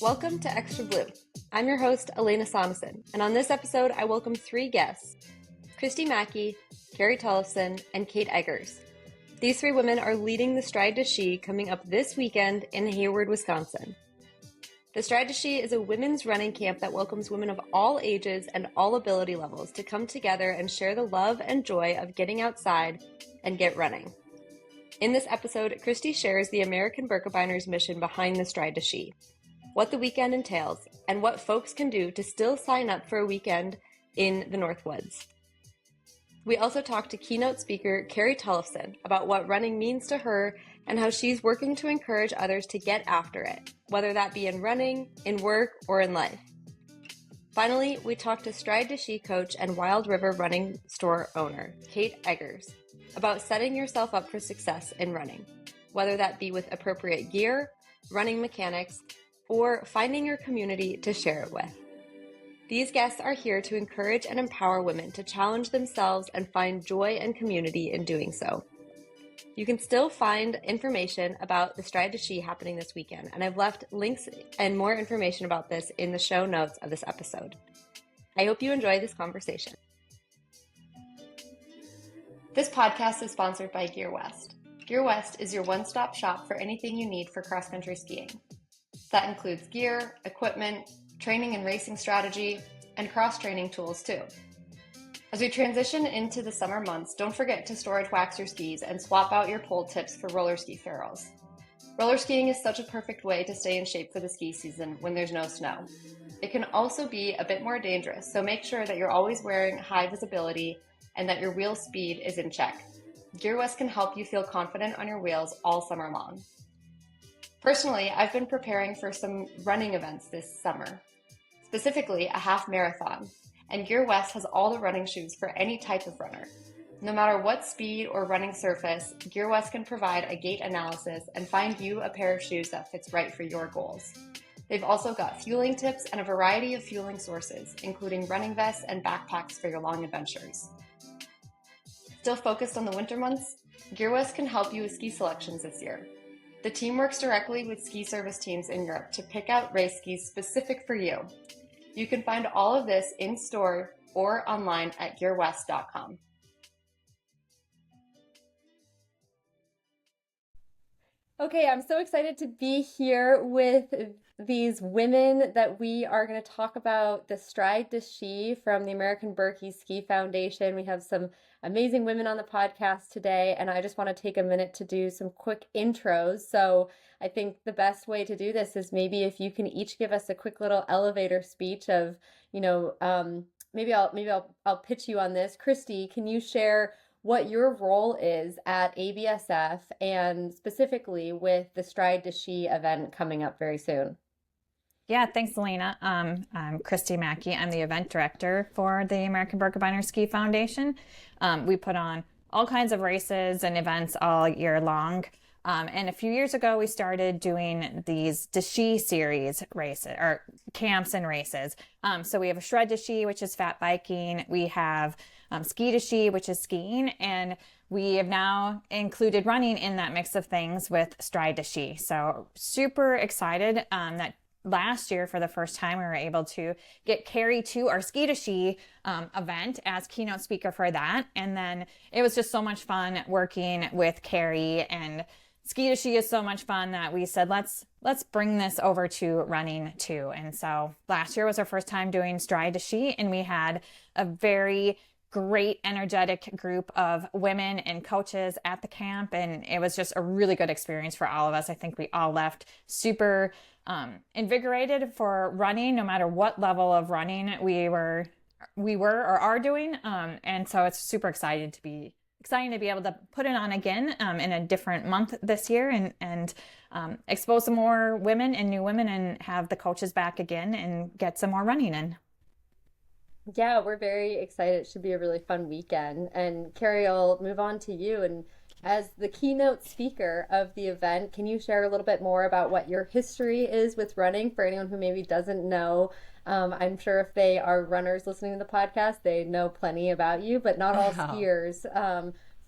Welcome to Extra Blue. I'm your host, Elena Sonneson, and on this episode, I welcome three guests, Kristy Maki, Carrie Tollefson, and Kate Eggers. These three women are leading the Stride to She coming up this weekend in Hayward, Wisconsin. The Stride to She is a women's running camp that welcomes women of all ages and all ability levels to come together and share the love and joy of getting outside and get running. In this episode, Kristy shares the American Birkebeiner's mission behind the Stride to She, what the weekend entails, and what folks can do to still sign up for a weekend in the Northwoods. We also talked to keynote speaker Carrie Tollefson about what running means to her and how she's working to encourage others to get after it, whether that be in running, in work, or in life. Finally, we talked to Stride to She coach and Wild River running store owner, Kate Eggers, about setting yourself up for success in running, whether that be with appropriate gear, running mechanics, or finding your community to share it with. These guests are here to encourage and empower women to challenge themselves and find joy and community in doing so. You can still find information about the Stride to She happening this weekend, and I've left links and more information about this in the show notes of this episode. I hope you enjoy this conversation. This podcast is sponsored by Gear West. Gear West is your one-stop shop for anything you need for cross-country skiing. That includes gear, equipment, training and racing strategy, and cross-training tools too. As we transition into the summer months, don't forget to storage wax your skis and swap out your pole tips for roller ski ferrules. Roller skiing is such a perfect way to stay in shape for the ski season when there's no snow. It can also be a bit more dangerous, so make sure that you're always wearing high visibility and that your wheel speed is in check. Gear West can help you feel confident on your wheels all summer long. Personally, I've been preparing for some running events this summer, specifically a half marathon, and Gear West has all the running shoes for any type of runner. No matter what speed or running surface, Gear West can provide a gait analysis and find you a pair of shoes that fits right for your goals. They've also got fueling tips and a variety of fueling sources, including running vests and backpacks for your long adventures. Still focused on the winter months? Gear West can help you with ski selections this year. The team works directly with ski service teams in Europe to pick out race skis specific for you. You can find all of this in store or online at gearwest.com. Okay, I'm so excited to be here with these women that we are going to talk about the Stride to She from the American Birkie Ski Foundation. We have some amazing women on the podcast today, and I just want to take a minute to do some quick intros. So I think the best way to do this is maybe if you can each give us a quick little elevator speech of, maybe I'll pitch you on this. Kristy, can you share what your role is at ABSF and specifically with the Stride to She event coming up very soon? Yeah, thanks, Elena. I'm Kristy Maki. I'm the event director for the American Birkebeiner Ski Foundation. We put on all kinds of races and events all year long. And a few years ago, we started doing these to She series races or camps and races. So we have a Shred to She, which is fat biking. We have Ski to She, which is skiing. And we have now included running in that mix of things with Stride to She. So super excited that last year, for the first time, we were able to get Carrie to our Ski to She event as keynote speaker for that. And then it was just so much fun working with Carrie, and Ski to She is so much fun that we said, let's bring this over to running too. And so last year was our first time doing Stride to She, and we had a very great, energetic group of women and coaches at the camp. And it was just a really good experience for all of us. I think we all left super invigorated for running, no matter what level of running we were or are doing. And so it's super exciting to be able to put it on again in a different month this year and expose some more women and new women and have the coaches back again and get some more running in. Yeah, we're very excited. It should be a really fun weekend. And Carrie, I'll move on to you. And as the keynote speaker of the event, can you share a little bit more about what your history is with running for anyone who maybe doesn't know? I'm sure if they are runners listening to the podcast, they know plenty about you, but not all skiers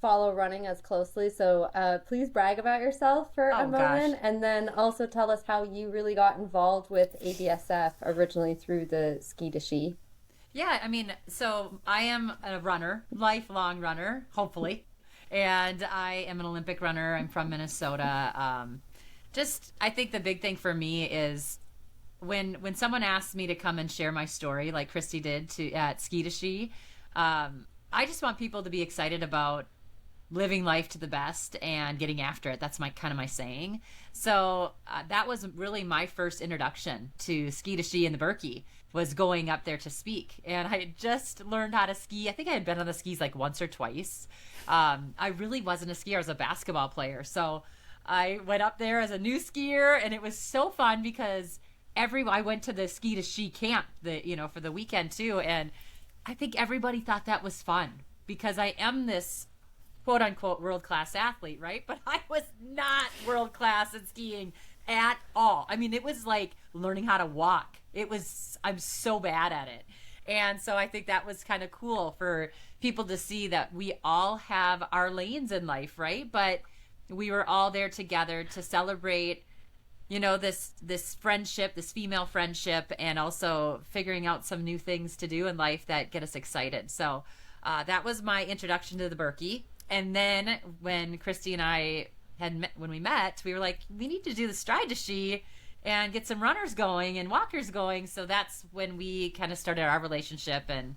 follow running as closely, so please brag about yourself for a moment, and then also tell us how you really got involved with ABSF originally through the Ski to Ski. Yeah, I mean, so I am a runner, lifelong runner, hopefully, and I am an Olympic runner. I'm from Minnesota. I think the big thing for me is when someone asks me to come and share my story, like Kristy did at Ski to Ski, I just want people to be excited about living life to the best and getting after it. That's my kind of my saying. So that was really my first introduction to Ski to Ski in the Berkey, was going up there to speak. And I had just learned how to ski. I think I had been on the skis like once or twice. I really wasn't a skier. I was a basketball player. So I went up there as a new skier, and it was so fun because I went to the Ski to Ski camp for the weekend too. And I think everybody thought that was fun because I am this quote unquote world-class athlete, right? But I was not world-class at skiing at all. I mean, it was like learning how to walk. I'm so bad at it. And so I think that was kind of cool for people to see that we all have our lanes in life, right? But we were all there together to celebrate, this friendship, this female friendship, and also figuring out some new things to do in life that get us excited. So that was my introduction to the Berkey. And then when Kristy and I when we met, we were like, we need to do the Stride to Ski and get some runners going and walkers going. So that's when we kind of started our relationship, and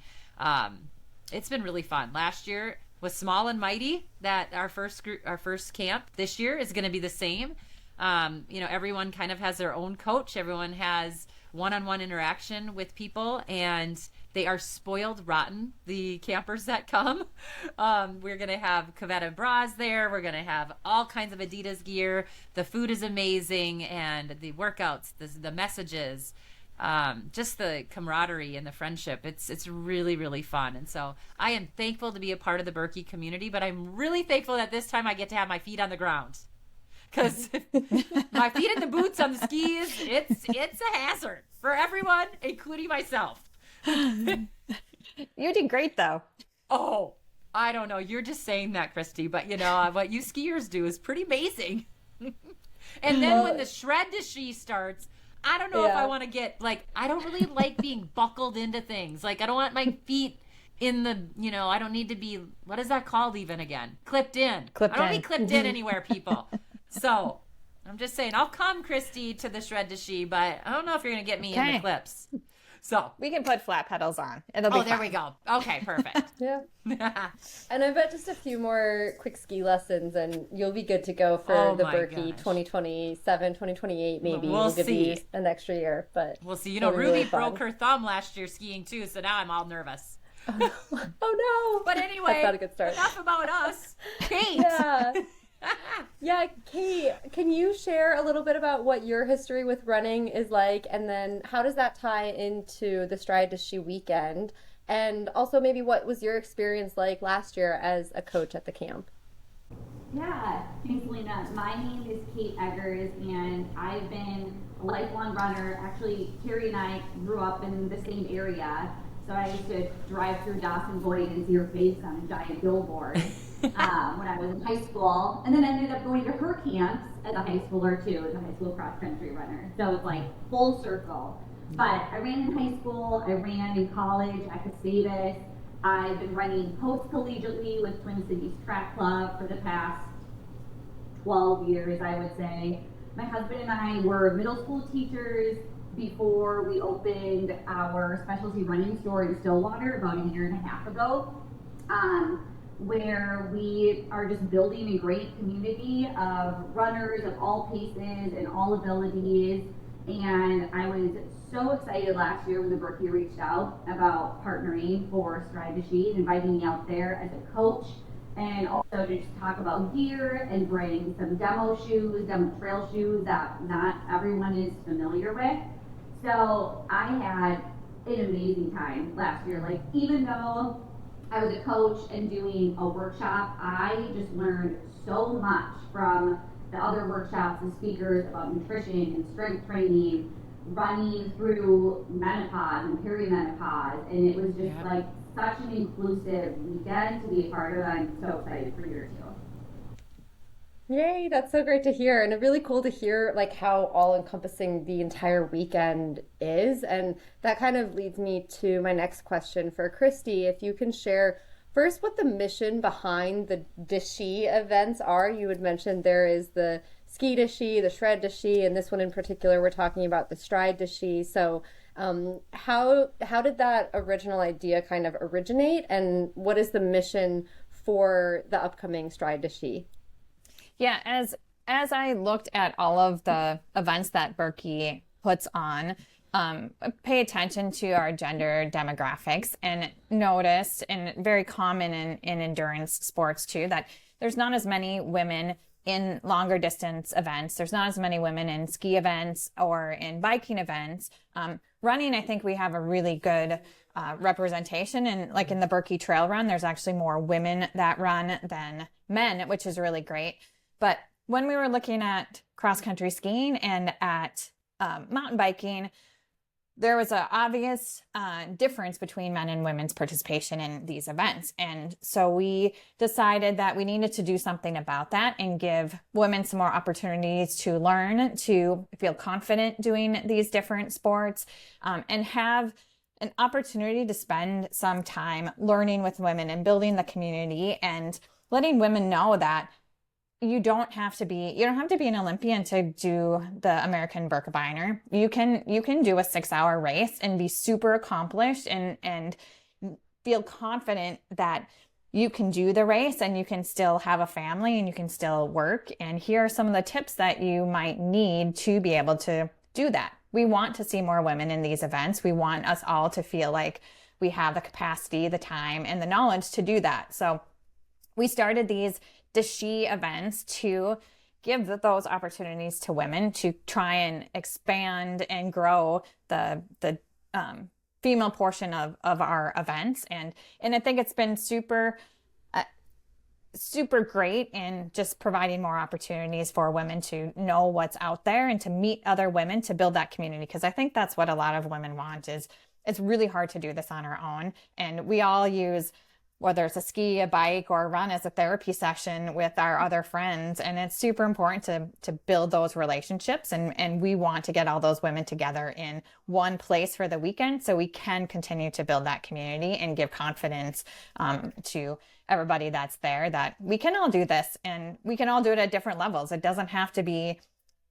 it's been really fun. Last year was small and mighty. That our first camp this year is going to be the same. Everyone kind of has their own coach. Everyone has one-on-one interaction with people, and they are spoiled rotten, the campers that come. We're going to have Cavetta bras there. We're going to have all kinds of Adidas gear. The food is amazing, and the workouts, the messages, just the camaraderie and the friendship. It's really, really fun. And so I am thankful to be a part of the Berkey community, but I'm really thankful that this time I get to have my feet on the ground. Because my feet in the boots on the skis, it's a hazard for everyone, including myself. You did great, though. Oh, I don't know. You're just saying that, Kristy. But, what you skiers do is pretty amazing. And then when the Shred to Ski starts, I don't know if I want to get, I don't really like being buckled into things. I don't want my feet in the, I don't need to be, what is that called even again? Clipped in. I don't want to be clipped in anywhere, people. So I'm just saying, I'll come, Kristy, to the Shred to Ski, but I don't know if you're going to get me in the clips. So we can put flat pedals on. It'll be fun. There we go. Okay, perfect. Yeah. And I bet just a few more quick ski lessons and you'll be good to go for the Berkey 2027, 2028 maybe. We'll give see. You an extra year, but we'll see. Ruby really broke her thumb last year skiing too, so now I'm all nervous. Oh no. But anyway, that's not a good start. Enough about us. Kate. Yeah. Yeah, Kate, can you share a little bit about what your history with running is like, and then how does that tie into the Stride to Ski weekend? And also maybe what was your experience like last year as a coach at the camp? Yeah, thanks, Lena. My name is Kate Eggers, and I've been a lifelong runner. Actually, Carrie and I grew up in the same area, so I used to drive through Dawson Boyd and see her face on a giant billboard. When I was in high school, and then I ended up going to her camps as a high schooler too, as a high school cross country runner. So it's like full circle. But I ran in high school, I ran in college at Gustavus. I've been running post-collegiately with Twin Cities Track Club for the past 12 years, I would say. My husband and I were middle school teachers before we opened our specialty running store in Stillwater about a year and a half ago. Where we are just building a great community of runners of all paces and all abilities. And I was so excited last year when the Berkey reached out about partnering for Stride to Ski and inviting me out there as a coach, and also to just talk about gear and bring some demo trail shoes that not everyone is familiar with. So I had an amazing time last year. Even though I was a coach and doing a workshop, I just learned so much from the other workshops and speakers about nutrition and strength training, running through menopause and perimenopause, and it was just such an inclusive weekend to be a part of. I'm so excited for year 2. Yay, that's so great to hear. And really cool to hear like how all encompassing the entire weekend is. And that kind of leads me to my next question for Kristy. If you can share first what the mission behind the Dishi events are. You had mentioned there is the ski Dishi, the shred Dishi, and this one in particular, we're talking about the stride Dishi. So how did that original idea kind of originate, and what is the mission for the upcoming stride Dishi? Yeah, as I looked at all of the events that Berkey puts on, pay attention to our gender demographics and noticed, and very common in endurance sports too, that there's not as many women in longer distance events. There's not as many women in ski events or in biking events. Running, I think we have a really good representation, and like in the Berkey Trail Run, there's actually more women that run than men, which is really great. But when we were looking at cross-country skiing and at mountain biking, there was an obvious difference between men and women's participation in these events. And so we decided that we needed to do something about that and give women some more opportunities to learn, to feel confident doing these different sports, and have an opportunity to spend some time learning with women and building the community and letting women know that you don't have to be an Olympian to do the American Birkebeiner. You can do a 6-hour race and be super accomplished and feel confident that you can do the race and you can still have a family and you can still work. And here are some of the tips that you might need to be able to do that. We want to see more women in these events. We want us all to feel like we have the capacity, the time, and the knowledge to do that. So we started these Dishi events to give those opportunities to women to try and expand and grow the female portion of our events. And I think it's been super great in just providing more opportunities for women to know what's out there and to meet other women to build that community. Because I think that's what a lot of women want. Is it's really hard to do this on our own. And we all use, whether it's a ski, a bike, or a run, as a therapy session with our other friends. And it's super important to build those relationships. And we want to get all those women together in one place for the weekend so we can continue to build that community and give confidence to everybody that's there that we can all do this, and we can all do it at different levels. It doesn't have to be,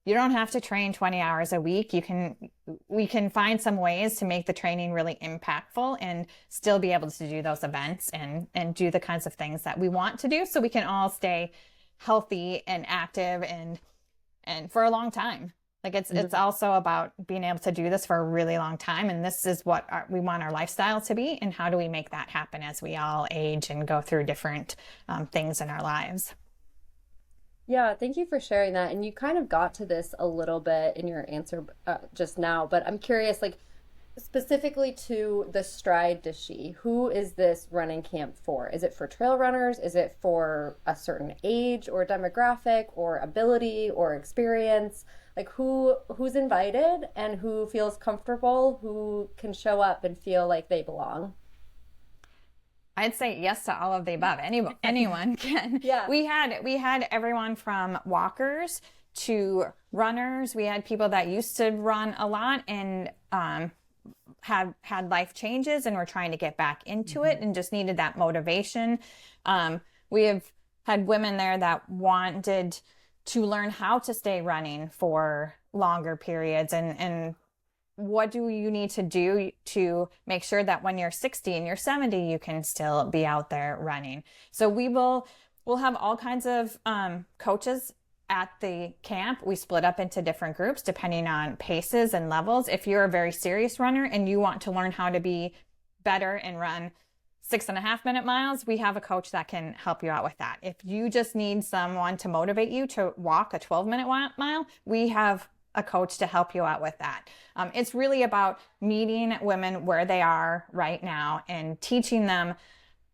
you don't have to train 20 hours a week. We can find some ways to make the training really impactful and still be able to do those events and do the kinds of things that we want to do so we can all stay healthy and active and for a long time. Like it's also about being able to do this for a really long time. And this is what we want our lifestyle to be. And how do we make that happen as we all age and go through different things in our lives? Yeah, thank you for sharing that. And you kind of got to this a little bit in your answer just now, but I'm curious, like specifically to the Stride Dishi, who is this running camp for? Is it for trail runners? Is it for a certain age or demographic or ability or experience? Like who's invited and who feels comfortable, who can show up and feel like they belong? I'd say yes to all of the above. Anyone can. Yeah. We had everyone from walkers to runners. We had people that used to run a lot and had life changes and were trying to get back into it and just needed that motivation. We have had women there that wanted to learn how to stay running for longer periods and what do you need to do to make sure that when you're 60 and you're 70, you can still be out there running. So we'll have all kinds of coaches at the camp. We split up into different groups depending on paces and levels. If you're a very serious runner and you want to learn how to be better and run 6.5-minute miles, we have a coach that can help you out with that. If you just need someone to motivate you to walk a 12-minute mile, we have a coach to help you out with that. It's really about meeting women where they are right now and teaching them,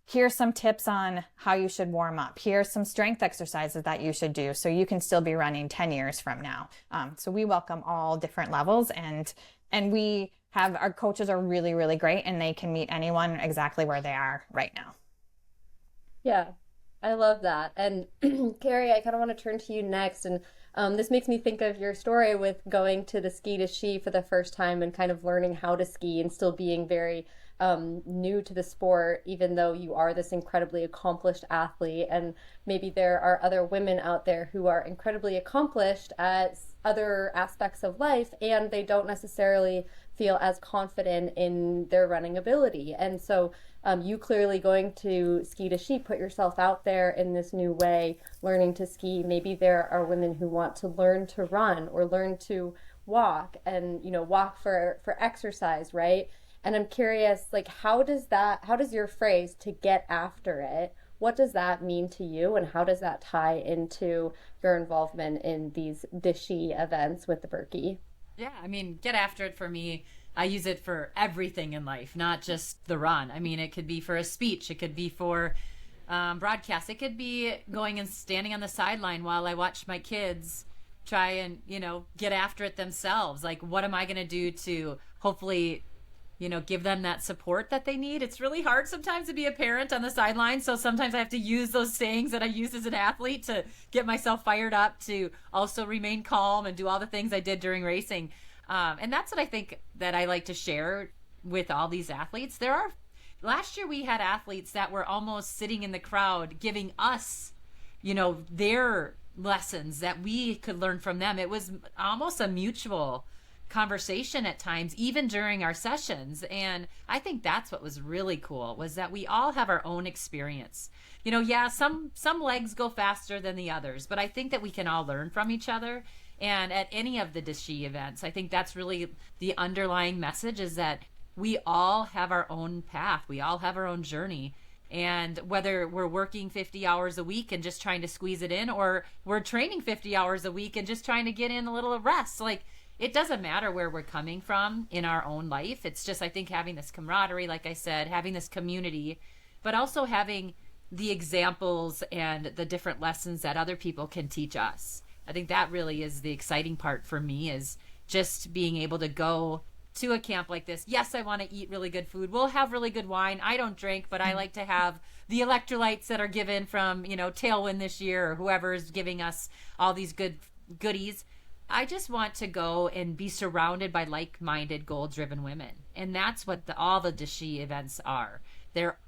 here's some tips on how you should warm up. Here's some strength exercises that you should do so you can still be running 10 years from now. So we welcome all different levels and we our coaches are really, really great, and they can meet anyone exactly where they are right now. Yeah, I love that. And Carrie, I kind of want to turn to you next. And this makes me think of your story with going to the ski to ski for the first time and kind of learning how to ski and still being very new to the sport, even though you are this incredibly accomplished athlete. And maybe there are other women out there who are incredibly accomplished at other aspects of life, and they don't necessarily feel as confident in their running ability. And so you clearly going to ski to ski, put yourself out there in this new way, learning to ski. Maybe there are women who want to learn to run or learn to walk, and walk for exercise, right? And I'm curious, like, how does your phrase "to get after it," what does that mean to you, and how does that tie into your involvement in these ski events with the Berkey? Yeah, I mean, get after it for me. I use it for everything in life, not just the run. I mean, it could be for a speech. It could be for broadcast. It could be going and standing on the sideline while I watch my kids try and, get after it themselves. Like, what am I going to do to hopefully, give them that support that they need? It's really hard sometimes to be a parent on the sideline. So sometimes I have to use those sayings that I used as an athlete to get myself fired up to also remain calm and do all the things I did during racing. And that's what I think that I like to share with all these athletes. Last year we had athletes that were almost sitting in the crowd giving us, their lessons that we could learn from them. It was almost a mutual conversation at times, even during our sessions. And I think that's what was really cool, was that we all have our own experience. Some legs go faster than the others, but I think that we can all learn from each other. And at any of the ski events, I think that's really the underlying message, is that we all have our own path. We all have our own journey. And whether we're working 50 hours a week and just trying to squeeze it in, or we're training 50 hours a week and just trying to get in a little rest, like, it doesn't matter where we're coming from in our own life. It's just, I think, having this camaraderie, like I said, having this community, but also having the examples and the different lessons that other people can teach us. I think that really is the exciting part for me, is just being able to go to a camp like this. Yes, I want to eat really good food. We'll have really good wine. I don't drink, but I like to have the electrolytes that are given from, Tailwind this year, or whoever is giving us all these goodies. I just want to go and be surrounded by like-minded, goal-driven women. And that's what all the ski events are.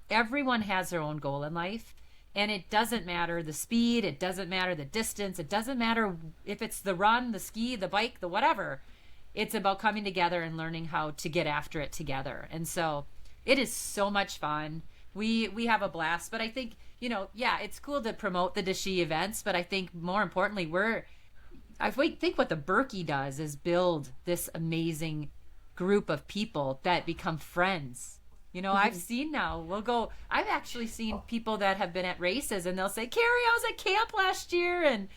Everyone has their own goal in life. And it doesn't matter the speed, it doesn't matter the distance, it doesn't matter if it's the run, the ski, the bike, the whatever. It's about coming together and learning how to get after it together. And so it is so much fun. We have a blast, but I think, it's cool to promote the ski events, but I think more importantly, I think what the Berkey does is build this amazing group of people that become friends. I've seen I've actually seen people that have been at races, and they'll say, Carrie, I was at camp last year, and,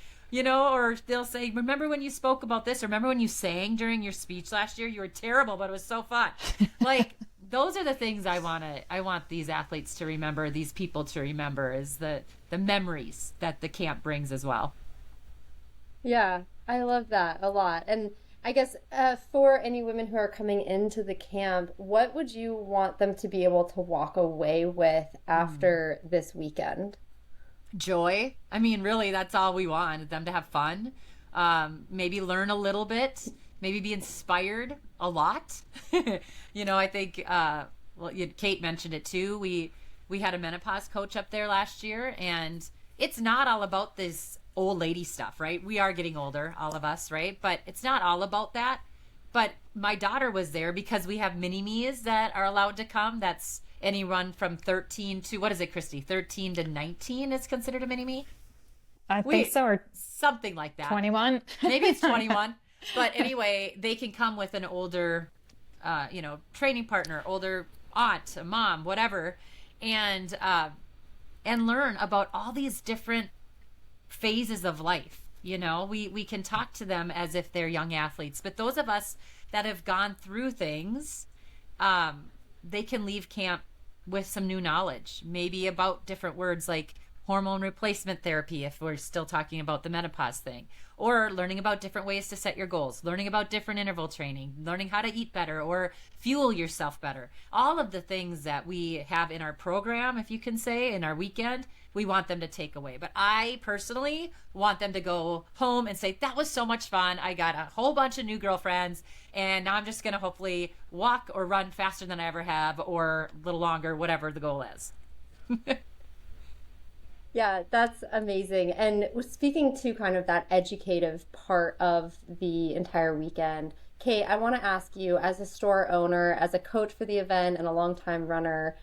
or they'll say, remember when you spoke about this? Or remember when you sang during your speech last year? You were terrible, but it was so fun. Like, those are the things I want these athletes to remember, these people to remember, is the memories that the camp brings as well. Yeah, I love that a lot. And I guess for any women who are coming into the camp, what would you want them to be able to walk away with after this weekend? Joy. I mean, really, that's all we want, them to have fun, maybe learn a little bit, maybe be inspired a lot. I think, Kate mentioned it too. We had a menopause coach up there last year, and it's not all about this old lady stuff, right? We are getting older, all of us, right? But it's not all about that. But my daughter was there because we have mini-me's that are allowed to come. That's any run from 13 to, what is it, Kristy? 13 to 19 is considered a mini-me? I think so, or something like that. 21. Maybe it's 21. But anyway, they can come with an older, training partner, older aunt, a mom, whatever, and learn about all these different phases of life. We can talk to them as if they're young athletes, but those of us that have gone through things, they can leave camp with some new knowledge, maybe about different words like hormone replacement therapy if we're still talking about the menopause thing, or learning about different ways to set your goals, learning about different interval training, learning how to eat better or fuel yourself better. All of the things that we have in our program, if you can say, in our weekend, we want them to take away. But I personally want them to go home and say, that was so much fun. I got a whole bunch of new girlfriends, and now I'm just going to hopefully walk or run faster than I ever have, or a little longer, whatever the goal is. Yeah, that's amazing. And speaking to kind of that educative part of the entire weekend, Kate, I want to ask you, as a store owner, as a coach for the event, and a longtime runner,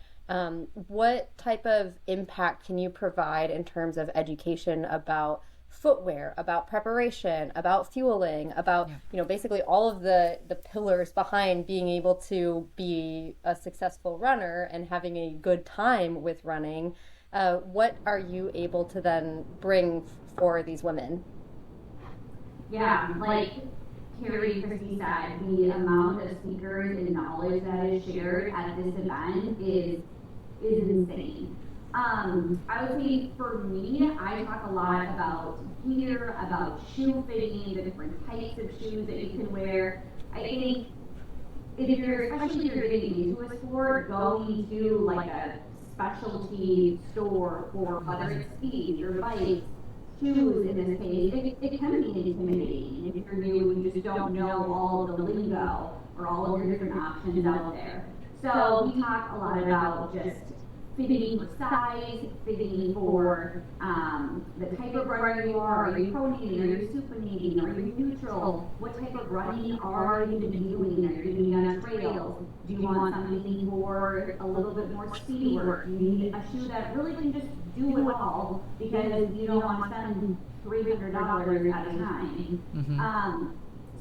what type of impact can you provide in terms of education about footwear, about preparation, about fueling, about, basically all of the pillars behind being able to be a successful runner and having a good time with running? What are you able to then bring for these women? Yeah, like Carrie and Kristy said, the amount of speakers and knowledge that is shared at this event is insane. I would say for me, I talk a lot about gear, about shoe fitting, the different types of shoes that you can wear. I think especially if you're getting into a sport, going to like a specialty store for whether it's speed or bikes, shoes in this case, it can be intimidating if you're new and you just don't know all of the lingo or all of your different options out there. So we talk a lot about just fitting for size, fitting for the type of runner you are. Are you pronating? Are you supinating? Are you neutral? What type of running are you going to be doing? Are you doing on trails? Do you want something for a little bit more speed work? Do you need a shoe that really can just do it all because you don't want to spend $300 at a time? Mm-hmm.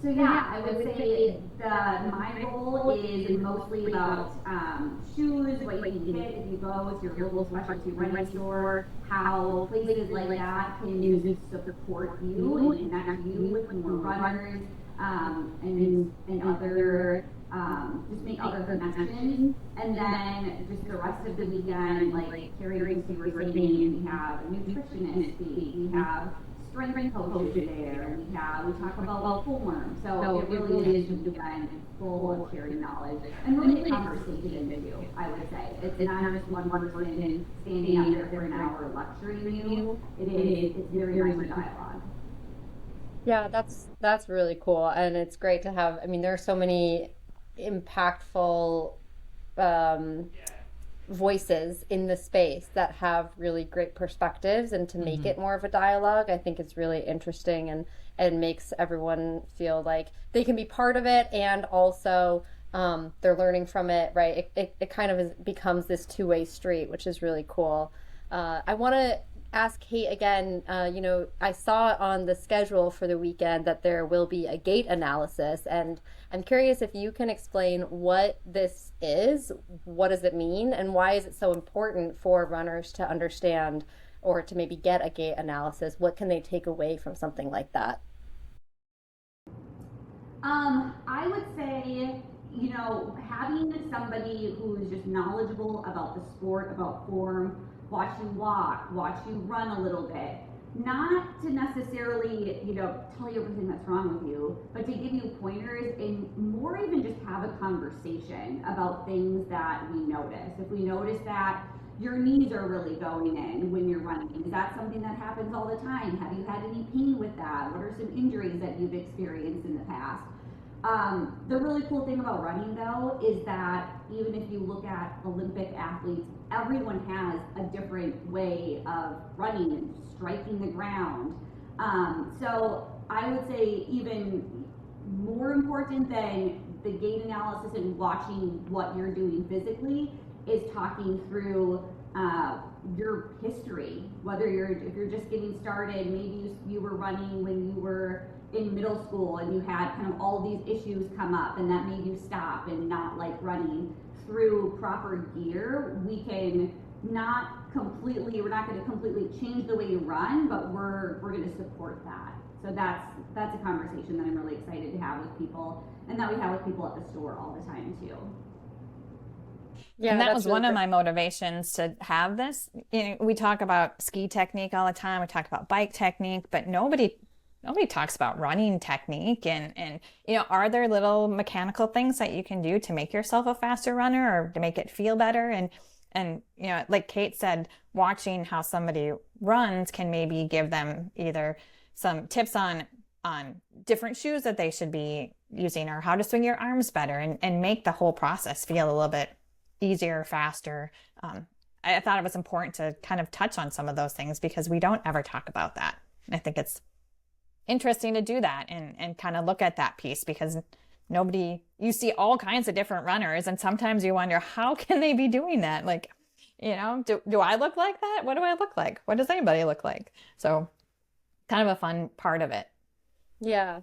So yeah, I would say my role is mostly about shoes, what you can get if you go to your local specialty running store, how places like that can use to support you and connect you with more runners, and other just make other connections. And then just the rest of the weekend, like Carrie and Kristy were saying, we have a nutritionist speak, we have strength coaches there, we talk about form. So it really is just again full of sharing knowledge and really conversation too, I would say. It's not just one person standing up there for an hour lecturing you. It's very much a dialogue. Yeah, that's really cool, and it's great to have. I mean, there are so many impactful voices in the space that have really great perspectives, and to make it more of a dialogue, I think it's really interesting and makes everyone feel like they can be part of it, and also they're learning from it, right? It kind of becomes this two-way street, which is really cool. I want to ask Kate again, I saw on the schedule for the weekend that there will be a gait analysis, and I'm curious if you can explain what this is, what does it mean, and why is it so important for runners to understand or to maybe get a gait analysis? What can they take away from something like that? I would say, having somebody who's just knowledgeable about the sport, about form, watch you walk, watch you run a little bit, not to necessarily, tell you everything that's wrong with you, but to give you pointers and more even just have a conversation about things that we notice. If we notice that your knees are really going in when you're running, is that something that happens all the time? Have you had any pain with that? What are some injuries that you've experienced in the past? The really cool thing about running though is that even if you look at Olympic athletes, everyone has a different way of running and striking the ground. So I would say even more important than the gait analysis and watching what you're doing physically is talking through your history. If you're just getting started, maybe you were running when you were in middle school and you had kind of all these issues come up and that made you stop and not like running. Through proper gear, we're not going to completely change the way you run, but we're going to support that. So that's a conversation that I'm really excited to have with people, and that we have with people at the store all the time too. Yeah, and that that's was really one of great. my motivations to have this. We talk about ski technique all the time. We talk about bike technique, but nobody talks about running technique. And are there little mechanical things that you can do to make yourself a faster runner or to make it feel better? And like Kate said, watching how somebody runs can maybe give them either some tips on different shoes that they should be using or how to swing your arms better and make the whole process feel a little bit easier, faster. I thought it was important to kind of touch on some of those things because we don't ever talk about that. And I think it's interesting to do that and kind of look at that piece because you see all kinds of different runners and sometimes you wonder, how can they be doing that? Like, do I look like that? What do I look like? What does anybody look like? So kind of a fun part of it. Yeah.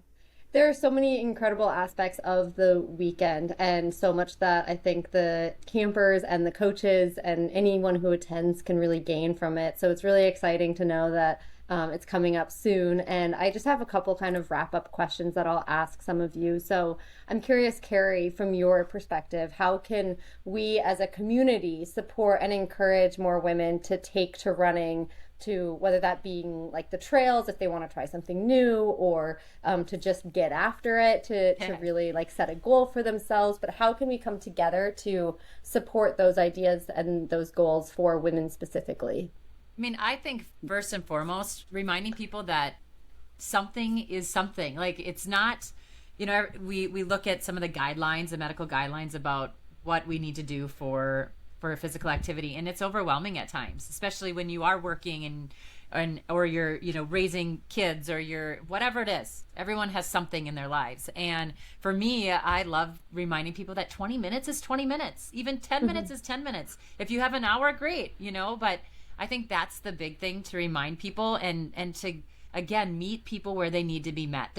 There are so many incredible aspects of the weekend and so much that I think the campers and the coaches and anyone who attends can really gain from it. So it's really exciting to know that it's coming up soon. And I just have a couple kind of wrap up questions that I'll ask some of you. So I'm curious, Carrie, from your perspective, how can we as a community support and encourage more women to take to running, to whether that being like the trails if they want to try something new or to just get after it, to really like set a goal for themselves. But how can we come together to support those ideas and those goals for women specifically? I mean, I think first and foremost, reminding people that something is something. Like, it's not, we look at some of the guidelines, the medical guidelines about what we need to do for physical activity, and it's overwhelming at times, especially when you are working or you're raising kids or you're whatever it is. Everyone has something in their lives, and for me, I love reminding people that 20 minutes is 20 minutes, even 10 minutes is 10 minutes. If you have an hour, great, but I think that's the big thing, to remind people and to again meet people where they need to be met.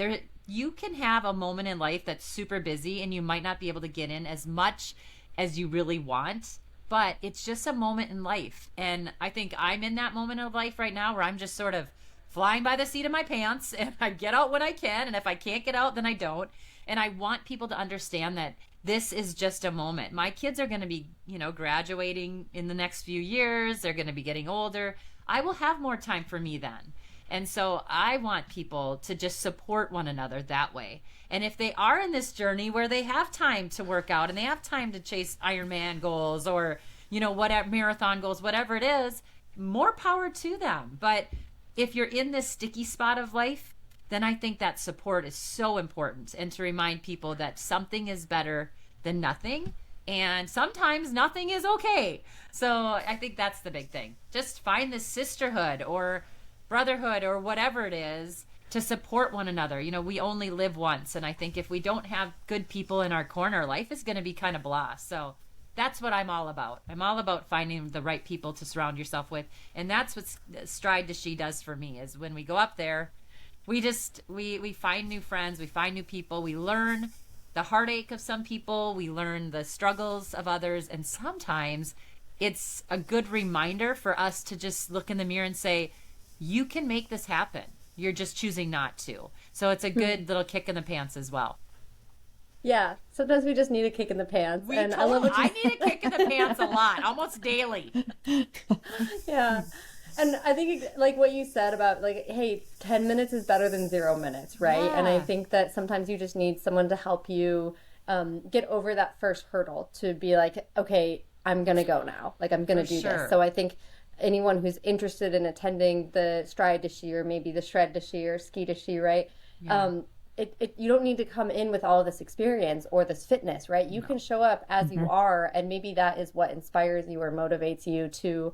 You can have a moment in life that's super busy and you might not be able to get in as much as you really want, but it's just a moment in life. And I think I'm in that moment of life right now where I'm just sort of flying by the seat of my pants, and I get out when I can, and if I can't get out, then I don't. And I want people to understand that this is just a moment. My kids are going to be, graduating in the next few years. They're going to be getting older. I will have more time for me then. And so I want people to just support one another that way. And if they are in this journey where they have time to work out and they have time to chase Ironman goals or, whatever, marathon goals, whatever it is, more power to them. But if you're in this sticky spot of life, then I think that support is so important, and to remind people that something is better than nothing, and sometimes nothing is okay. So I think that's the big thing. Just find this sisterhood or brotherhood or whatever it is to support one another. We only live once, and I think if we don't have good people in our corner, life is going to be kind of blah. So that's what I'm all about. I'm all about finding the right people to surround yourself with, and that's what Stride to She does for me, is when we go up there, we find new friends, we find new people, we learn the heartache of some people, we learn the struggles of others, and sometimes it's a good reminder for us to just look in the mirror and say, you can make this happen. You're just choosing not to. So it's a good little kick in the pants as well. Yeah, sometimes we just need a kick in the pants. I need a kick in the pants a lot, almost daily. Yeah. And I think like what you said about like, hey, 10 minutes is better than 0 minutes, right? Yeah. And I think that sometimes you just need someone to help you get over that first hurdle, to be like, okay, I'm going to go now. Like, I'm going to do this. So I think anyone who's interested in attending the Stride to She, or maybe the Shred to She or Ski to She, right? Yeah. You don't need to come in with all this experience or this fitness, right? You can show up as you are, and maybe that is what inspires you or motivates you to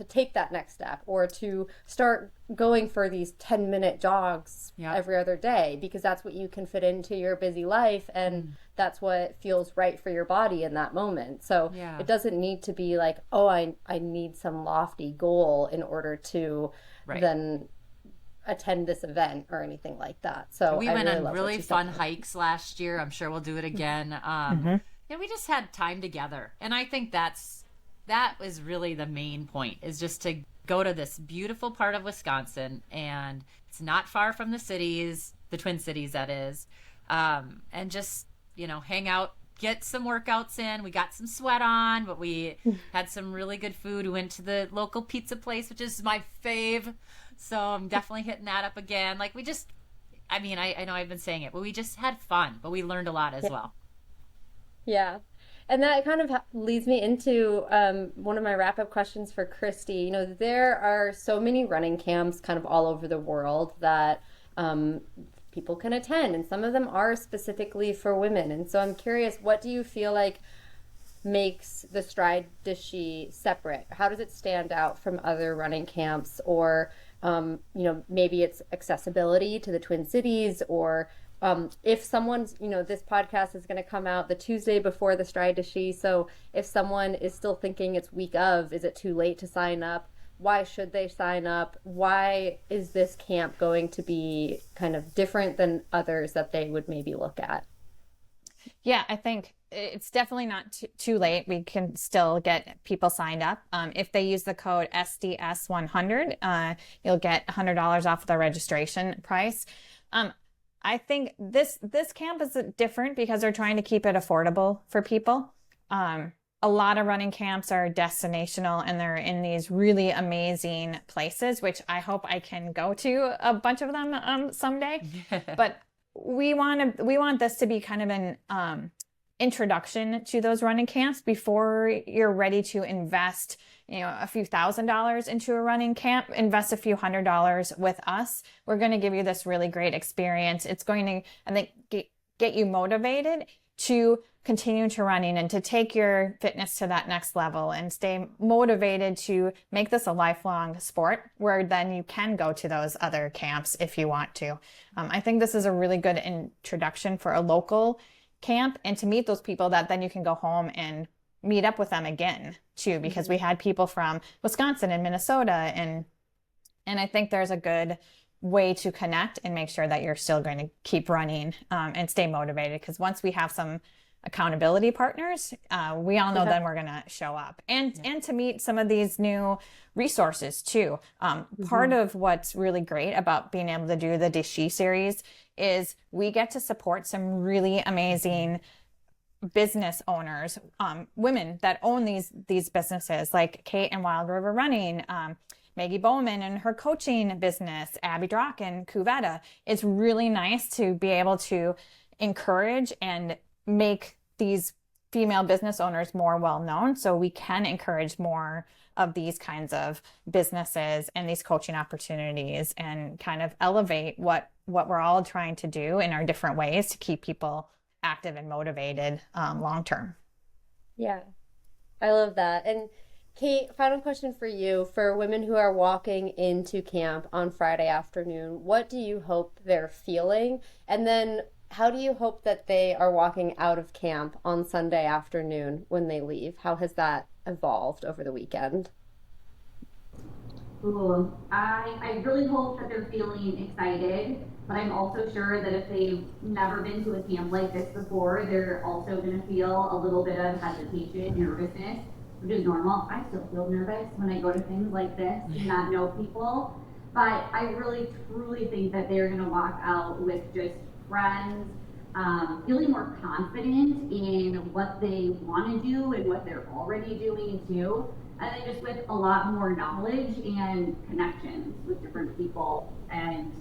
take that next step, or to start going for these 10-minute jogs every other day, because that's what you can fit into your busy life, and that's what feels right for your body in that moment. So it doesn't need to be like, oh, I need some lofty goal in order to then attend this event or anything like that. So we went on really fun hikes last year. I'm sure we'll do it again. We just had time together, and I think that was really the main point, is just to go to this beautiful part of Wisconsin, and it's not far from the cities, the Twin Cities that is, and just hang out get some workouts in. We got some sweat on, but we had some really good food. We went to the local pizza place, which is my fave. So I'm definitely hitting that up again. Like I know I've been saying it, but we just had fun, but we learned a lot as well. Yeah. And that kind of leads me into one of my wrap-up questions for Kristy. You know, there are so many running camps kind of all over the world that people can attend, and some of them are specifically for women. And so I'm curious, what do you feel like makes the Stride de Ski separate? How does it stand out from other running camps? Or, maybe it's accessibility to the Twin Cities, or if someone's, this podcast is going to come out the Tuesday before the Stride de Ski. So if someone is still thinking it's week of, is it too late to sign up? Why should they sign up? Why is this camp going to be kind of different than others that they would maybe look at? Yeah, I think it's definitely not too late. We can still get people signed up. If they use the code SDS100, you'll get $100 off the registration price. I think this camp is different because they're trying to keep it affordable for people. A lot of running camps are destinational, and they're in these really amazing places, which I hope I can go to a bunch of them someday. But we want this to be kind of an introduction to those running camps before you're ready to invest, a few $1,000s into a running camp. Invest a few $100s with us. We're going to give you this really great experience. It's going to, I think, get you motivated to continue to running and to take your fitness to that next level and stay motivated to make this a lifelong sport, where then you can go to those other camps if you want to. I think this is a really good introduction for a local camp, and to meet those people that then you can go home and meet up with them again too, because we had people from Wisconsin and Minnesota, and I think there's a good way to connect and make sure that you're still going to keep running and stay motivated, because once we have some accountability partners, we all know then we're going to show up and to meet some of these new resources too. Part of what's really great about being able to do the de Ski series is we get to support some really amazing business owners, women that own these businesses, like Kate and Wild River Running, Maggie Bowman and her coaching business, Abby Drock and Cuvetta. It's really nice to be able to encourage and make these female business owners more well-known, so we can encourage more of these kinds of businesses and these coaching opportunities, and kind of elevate what we're all trying to do in our different ways to keep people active and motivated long-term. Yeah, I love that. And Kate, final question for you. For women who are walking into camp on Friday afternoon, what do you hope they're feeling? And then how do you hope that they are walking out of camp on Sunday afternoon when they leave? How has that evolved over the weekend? Ooh, I really hope that they're feeling excited, but I'm also sure that if they've never been to a camp like this before, they're also going to feel a little bit of hesitation, nervousness, which is normal. I still feel nervous when I go to things like this and not know people, but I really truly think that they're going to walk out with just friends, feeling more confident in what they want to do and what they're already doing too, and then just with a lot more knowledge and connections with different people, and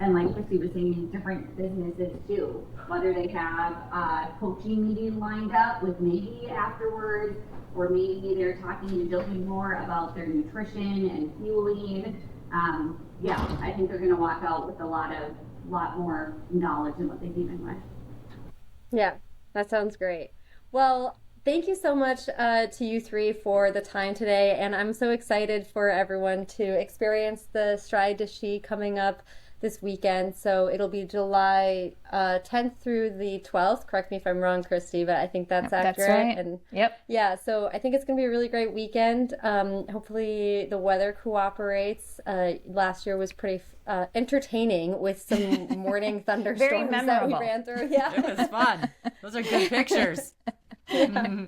like Kristy was saying, different businesses too, whether they have a coaching meeting lined up with maybe afterwards, or maybe they're talking and joking more about their nutrition and fueling. I think they're going to walk out with a lot more knowledge than what they came in with. Yeah, that sounds great. Well, thank you so much to you three for the time today, and I'm so excited for everyone to experience the Stride de Ski coming up this weekend. So it'll be July 10th through the 12th. Correct me if I'm wrong, Kristy, but I think that's accurate. That's right. And yep. Yeah, so I think it's going to be a really great weekend. Hopefully the weather cooperates. Last year was pretty entertaining with some morning thunderstorms that we ran through. Yeah, it was fun. Those are good pictures. Yeah.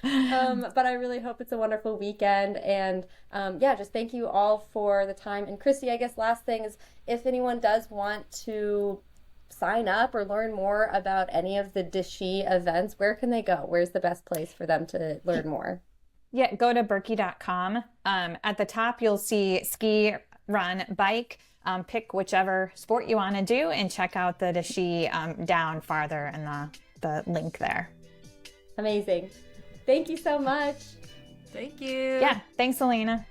But I really hope it's a wonderful weekend, and just thank you all for the time. And Kristy, I guess last thing is, if anyone does want to sign up or learn more about any of the Deshi events, where can they go? Where's the best place for them to learn more? Yeah, go to Berkey.com. At the top, you'll see ski, run, bike. Pick whichever sport you want to do and check out the Deshi down farther in the link there. Amazing. Thank you so much. Thank you. Yeah, thanks, Elena.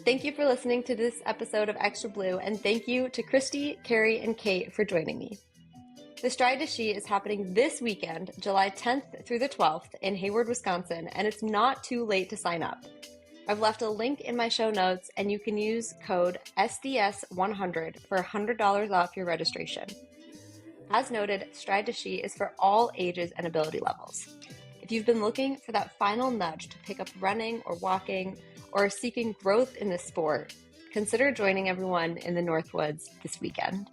Thank you for listening to this episode of Extra Blue, and thank you to Kristy, Carrie, and Kate for joining me. The Stride Deshi is happening this weekend, July 10th through the 12th in Hayward, Wisconsin, and it's not too late to sign up. I've left a link in my show notes, and you can use code SDS100 for $100 off your registration. As noted, Stride Deshi is for all ages and ability levels. If you've been looking for that final nudge to pick up running or walking, or seeking growth in this sport, consider joining everyone in the Northwoods this weekend.